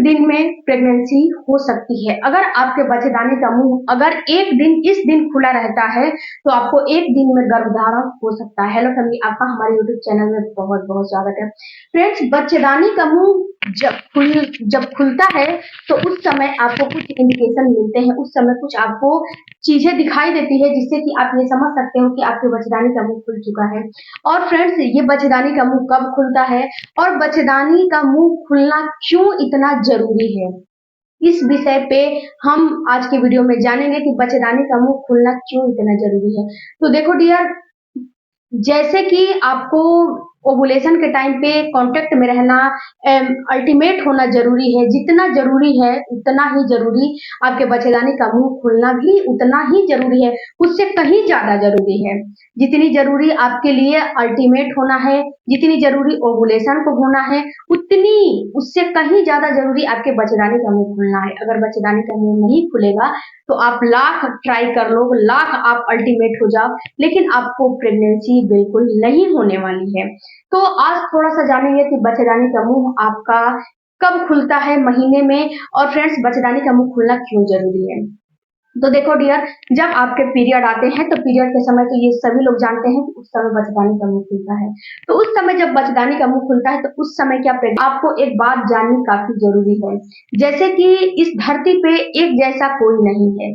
दिन में प्रेगनेंसी हो सकती है। अगर आपके बच्चेदानी का मुंह अगर एक दिन इस दिन खुला रहता है तो आपको एक दिन में गर्भधारण हो सकता है। हेलो फैमिली, आपका हमारे यूट्यूब चैनल में बहुत बहुत स्वागत है। फ्रेंड्स, बच्चेदानी का मुंह जब खुलता है तो उस समय आपको कुछ इंडिकेशन मिलते हैं, उस समय कुछ आपको चीजें दिखाई देती है जिससे कि आप ये समझ सकते हो कि आपके बच्चेदानी का मुंह खुल चुका है। और फ्रेंड्स, ये बच्चेदानी का मुंह कब खुलता है और बच्चेदानी का मुंह खुलना क्यों इतना जरूरी है, इस विषय पे हम आज के वीडियो में जानेंगे कि बच्चेदानी का मुंह खुलना क्यों इतना जरूरी है। तो देखो डियर, जैसे कि आपको ओवुलेशन के टाइम पे कांटेक्ट में रहना अल्टीमेट होना जरूरी है, जितना जरूरी है उतना ही जरूरी आपके बच्चेदानी का मुंह खुलना भी उतना ही जरूरी है, उससे कहीं ज्यादा जरूरी है। जितनी जरूरी आपके लिए अल्टीमेट होना है, जितनी जरूरी ओवुलेशन को होना है, उतनी उससे कहीं ज्यादा जरूरी आपके बच्चेदानी का मुंह खुलना है। अगर बच्चेदानी का मुंह नहीं खुलेगा तो आप लाख ट्राई कर लो, लाख आप अल्टीमेट हो जाओ, लेकिन आपको प्रेगनेंसी बिल्कुल नहीं होने वाली है। तो आज थोड़ा सा जानेंगे कि बच्चेदानी का मुंह आपका कब खुलता है महीने में, और फ्रेंड्स बच्चेदानी का मुंह खुलना क्यों जरूरी है। तो देखो डियर, जब आपके पीरियड आते हैं तो पीरियड के समय तो ये सभी लोग जानते हैं कि उस समय बच्चेदानी का मुंह खुलता है। तो उस समय जब बच्चेदानी का मुंह खुलता है तो उस समय क्या आपको एक बात जाननी काफी जरूरी है। जैसे कि इस धरती पे एक जैसा कोई नहीं है,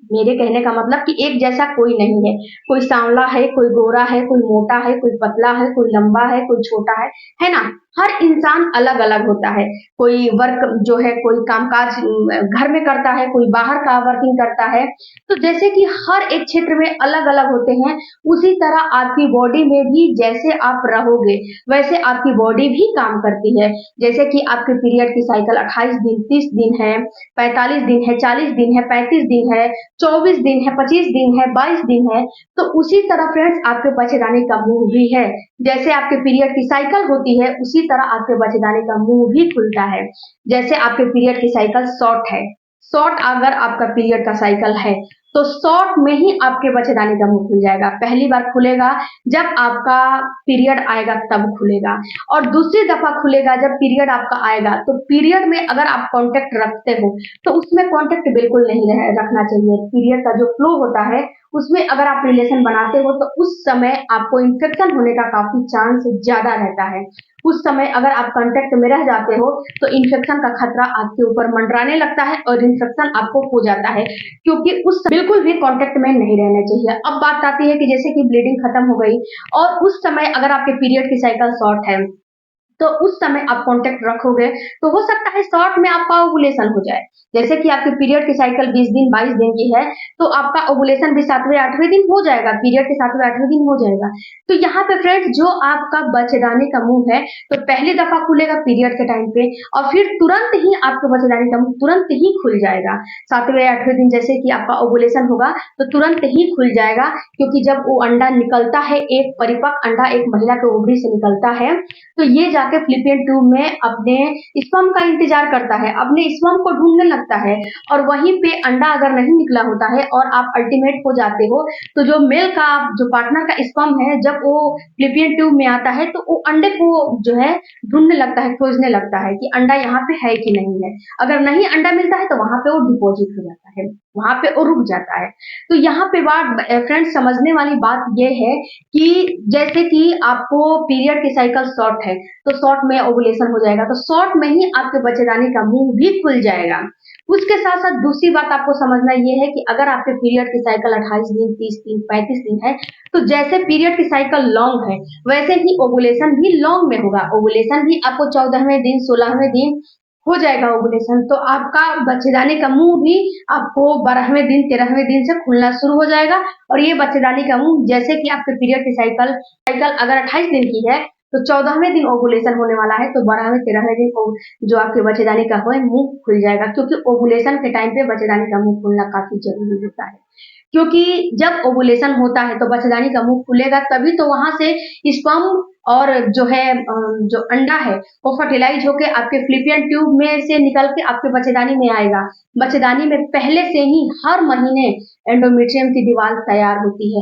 मेरे कहने का मतलब कि एक जैसा कोई नहीं है। कोई सांवला है, कोई गोरा है, कोई मोटा है, कोई पतला है, कोई लंबा है, कोई छोटा है ना। हर इंसान अलग अलग होता है। कोई वर्क जो है, कोई कामकाज घर में करता है, कोई बाहर का वर्किंग करता है। तो जैसे कि हर एक क्षेत्र में अलग अलग होते हैं, उसी तरह आपकी बॉडी में भी जैसे आप रहोगे वैसे आपकी बॉडी भी काम करती है। जैसे कि आपके पीरियड की साइकिल 28 दिन, 30 दिन है, 45 दिन है, 40 दिन है, 35 दिन है, 24 दिन है, 25 दिन है, 22 दिन है। तो उसी तरह फ्रेंड्स आपके बच्चेदानी का मुंह भी है। जैसे आपके पीरियड की साइकिल होती है उसी तरह आपके बच्चेदानी का मुंह भी खुलता है। जैसे आपके पीरियड की साइकिल शॉर्ट है, शॉर्ट अगर आपका पीरियड का साइकिल है तो शॉर्ट में ही आपके बच्चेदानी का मुंह खुल जाएगा। पहली बार खुलेगा जब आपका पीरियड आएगा तब खुलेगा, और दूसरी दफा खुलेगा जब पीरियड आपका आएगा। तो पीरियड में अगर आप कांटेक्ट रखते हो तो उसमें कांटेक्ट बिल्कुल नहीं रखना चाहिए। पीरियड का जो फ्लो होता है उसमें अगर आप रिलेशन बनाते हो तो उस समय आपको इन्फेक्शन होने का काफी चांस ज्यादा रहता है। उस समय अगर आप कांटेक्ट में रह जाते हो तो इन्फेक्शन का खतरा आपके ऊपर मंडराने लगता है और इन्फेक्शन आपको हो जाता है, क्योंकि उस बिल्कुल भी कांटेक्ट में नहीं रहना चाहिए। अब बात आती है कि जैसे कि ब्लीडिंग खत्म हो गई और उस समय अगर आपके पीरियड की साइकिल शॉर्ट है तो उस समय आप कांटेक्ट रखोगे तो हो सकता है शॉर्ट में आपका ओवुलेशन हो जाए। जैसे कि आपके पीरियड की साइकिल 20 दिन 22 दिन की है तो आपका ओवुलेशन भी 7वें 8वें दिन हो जाएगा, पीरियड के 7वें 8वें दिन हो जाएगा। तो यहाँ पे फ्रेंड्स जो आपका बच्चेदानी का मुंह है तो पहली दफा खुलेगा पीरियड के टाइम पे और फिर तुरंत ही आपके बच्चेदानी का मुंह तुरंत ही खुल जाएगा। 7वें 8वें दिन जैसे कि आपका ओवुलेशन होगा तो तुरंत ही खुल जाएगा, क्योंकि जब वो अंडा निकलता है, एक परिपक्व अंडा एक महिला के ओवरी से निकलता है तो ये जाके फ्लिपियन ट्यूब में अपने स्पर्म का इंतजार करता है, अपने स्पर्म को ढूंढने लगता है, और वहीं पे अंडा अगर नहीं निकला होता है और आप अल्टीमेट हो जाते हो तो जो मेल का जो पार्टनर का स्पर्म है जब वो फ्लिपियन ट्यूब में आता है तो वो अंडे को जो है ढूंढने लगता है, खोजने लगता है कि अंडा यहाँ पे है कि नहीं है। अगर नहीं अंडा मिलता है तो वहां पे वो डिपोजिट हो जाता है, वहां पे वो रुक जाता है। तो यहाँ पे बात फ्रेंड्स समझने वाली बात ये है कि जैसे कि आपको पीरियड की साइकिल शॉर्ट है तो शॉर्ट में ओवुलेशन हो जाएगा तो शॉर्ट में ही आपके बच्चेदानी का मुंह भी खुल जाएगा। उसके साथ साथ दूसरी बात आपको समझना ये है कि अगर आपके पीरियड की साइकिल 28 दिन, 30 दिन, 35 दिन है तो जैसे पीरियड की साइकिल लॉन्ग है वैसे ही ओवुलेशन भी लॉन्ग में होगा। ओवुलेशन भी आपको 14वें दिन, 16वें दिन हो जाएगा ओवुलेशन, तो आपका बच्चेदानी का मुंह भी आपको 12वें दिन, 13वें दिन से खुलना शुरू हो जाएगा। और ये बच्चेदानी का मुंह जैसे कि आपके पीरियड की साइकिल अगर 28 दिन की है तो 14वें दिन ओवुलेशन होने वाला है तो 12वें 13वें दिन जो आपके बच्चेदानी का हो मुंह खुल जाएगा, क्योंकि ओवुलेशन के टाइम पे बच्चेदानी का मुंह खुलना काफी जरूरी होता है। क्योंकि जब ओवुलेशन होता है तो बच्चेदानी का मुंह खुलेगा, तभी तो वहां से स्पर्म और जो है जो अंडा है वो फर्टिलाइज होके आपके फ्लिपियन ट्यूब में से निकल के आपके बच्चेदानी में आएगा। बच्चेदानी में पहले से ही हर महीने एंडोमेट्रियम की दीवार तैयार होती है।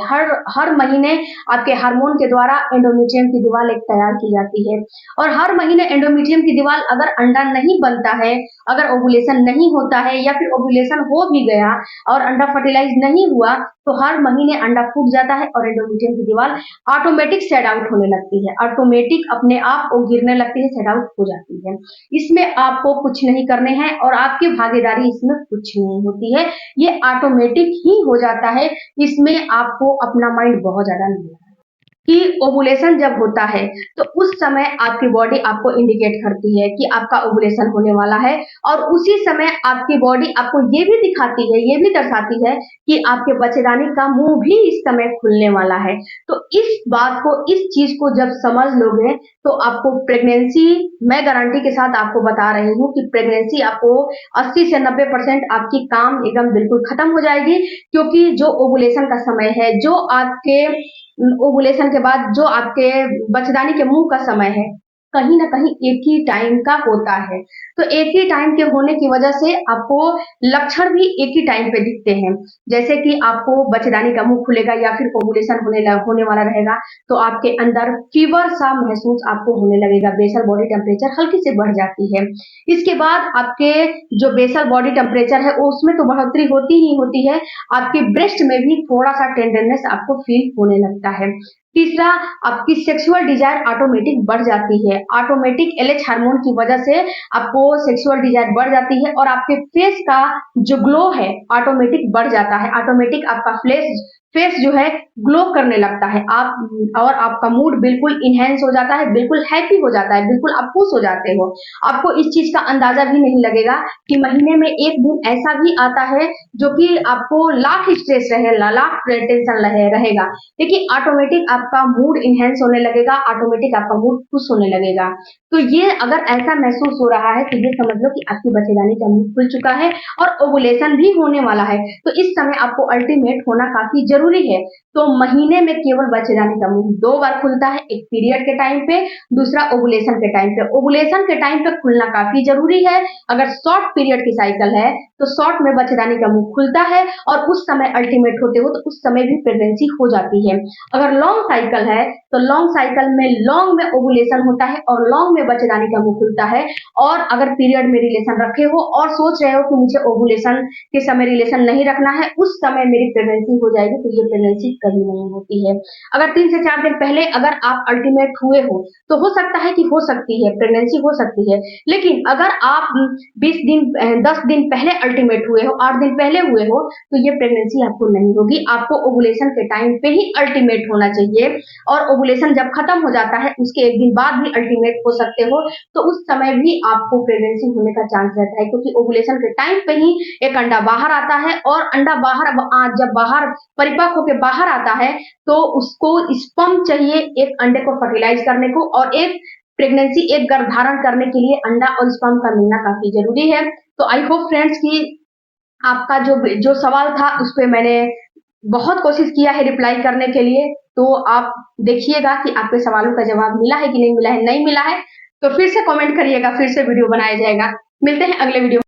हर महीने आपके हार्मोन के द्वारा एंडोमेट्रियम की दीवार एक तैयार की जाती है, और हर महीने एंडोमेट्रियम की दीवार अगर अंडा नहीं बनता है, अगर ओवुलेशन नहीं होता है, या फिर ओवुलेशन हो भी गया और अंडा फर्टिलाइज नहीं हुआ, तो हर महीने अंडा फूट जाता है और एंडोमेट्रियम की दीवार ऑटोमेटिक सेड आउट होने लगती है, ऑटोमेटिक अपने आप वो गिरने लगती है, सेड आउट हो जाती है। इसमें आपको कुछ नहीं करने हैं और आपकी भागीदारी इसमें कुछ नहीं होती है, ये ऑटोमेटिक ही हो जाता है। इसमें आपको अपना माइंड बहुत ज्यादा नहीं लगता कि ओवुलेशन जब होता है तो उस समय आपकी बॉडी आपको इंडिकेट करती है कि आपका ओवुलेशन होने वाला है, और उसी समय आपकी बॉडी आपको ये भी दिखाती है, ये भी दर्शाती है कि आपके बच्चेदानी का मुंह भी इस समय खुलने वाला है। तो इस बात को, इस चीज को जब समझ लोगे तो आपको प्रेगनेंसी, मैं गारंटी के साथ आपको बता रही हूँ कि प्रेगनेंसी आपको 80 से 90% आपकी काम एकदम बिल्कुल खत्म हो जाएगी, क्योंकि जो ओवुलेशन का समय है, जो आपके ओवुलेशन के बाद जो आपके बच्चेदानी के मुंह का समय है, कहीं ना कहीं एक ही टाइम का होता है। तो एक ही टाइम के होने की वजह से आपको लक्षण भी एक ही टाइम पे दिखते हैं। जैसे कि आपको बच्चेदानी का मुंह खुलेगा या फिर ओवुलेशन होने वाला रहेगा, तो आपके अंदर फीवर सा महसूस आपको होने लगेगा, बेसल बॉडी टेम्परेचर हल्की से बढ़ जाती है। इसके बाद आपके जो बेसल बॉडी टेम्परेचर है उसमें तो बढ़ोतरी होती ही होती है, आपके ब्रेस्ट में भी थोड़ा सा टेंडरनेस आपको फील होने लगता है। तीसरा, आपकी सेक्सुअल डिजायर ऑटोमेटिक बढ़ जाती है, ऑटोमेटिक एलएच हार्मोन की वजह से आपको सेक्सुअल डिजायर बढ़ जाती है, और आपके फेस का जो ग्लो है ऑटोमेटिक बढ़ जाता है, ऑटोमेटिक आपका फेस जो है ग्लो करने लगता है, आप और आपका मूड बिल्कुल इनहेंस हो जाता है, बिल्कुल हैप्पी हो जाता है, बिल्कुल आप खुश हो जाते हो। आपको इस चीज का अंदाजा भी नहीं लगेगा कि महीने में एक दिन ऐसा भी आता है जो कि आपको लाख स्ट्रेस लाख टेंशन रहेगा, लेकिन ऑटोमेटिक आपका मूड इनहेंस होने लगेगा, ऑटोमेटिक आपका मूड खुश होने लगेगा। तो ये अगर ऐसा महसूस हो रहा है तो ये समझ लो कि आपकी बच्चेदानी का मुंह खुल चुका है और ओवुलेशन भी होने वाला है। तो इस समय आपको अल्टीमेट होना काफी जरूरी है। तो महीने में केवल बच्चेदानी का मुंह 2 बार खुलता है, एक पीरियड के टाइम पे, दूसरा ओवुलेशन के टाइम पे। ओवुलेशन के टाइम पे खुलना काफी जरूरी है। अगर शॉर्ट पीरियड की साइकिल है तो शॉर्ट में बच्चेदानी का मुंह खुलता है और उस समय अल्टीमेट होते हो तो उस समय भी प्रेगनेंसी हो जाती है। अगर लॉन्ग साइकिल है तो लॉन्ग साइकिल में लॉन्ग में ओवुलेशन होता है और लॉन्ग में बच्चेदानी का मुंह खुलता है। और अगर पीरियड में रिलेशन रखे हो और सोच रहे हो कि मुझे ओवुलेशन के समय रिलेशन नहीं रखना है, उस समय मेरी प्रेगनेंसी हो जाएगी, तो ये प्रेगनेंसी कभी नहीं होती है। अगर 3 से 4 दिन पहले अगर आप अल्टीमेट हुए हो तो हो सकता है कि हो सकती है प्रेगनेंसी, हो सकती है। लेकिन अगर आप 20 दिन 10 दिन पहले अल्टीमेट हुए हो, 8 दिन पहले हुए हो, तो ये प्रेगनेंसी आपको नहीं होगी। आपको ओवुलेशन के टाइम पे ही अल्टीमेट होना चाहिए, और ओवुलेशन जब खत्म हो जाता है उसके एक दिन बाद भी अल्टीमेट हो सकते हो, तो उस समय भी आपको प्रेगनेंसी होने का चांस रहता है, क्योंकि ओवुलेशन के टाइम पे ही एक अंडा बाहर आता है, और अंडा जब बाहर परिपक्व होकर बाहर आता है तो उसको स्पर्म चाहिए एक अंडे को फर्टिलाइज करने को, और एक प्रेगनेंसी, एक गर्भ धारण करने के लिए अंडा और स्पर्म का मिलना काफी जरूरी है। तो आई होप फ्रेंड्स कि आपका जो जो सवाल था उस पे मैंने बहुत कोशिश किया है रिप्लाई करने के लिए। तो आप देखिएगा कि आपके सवालों का जवाब मिला है कि नहीं मिला है। नहीं मिला है तो फिर से कमेंट करिएगा, फिर से वीडियो बनाया जाएगा। मिलते हैं अगले वीडियो।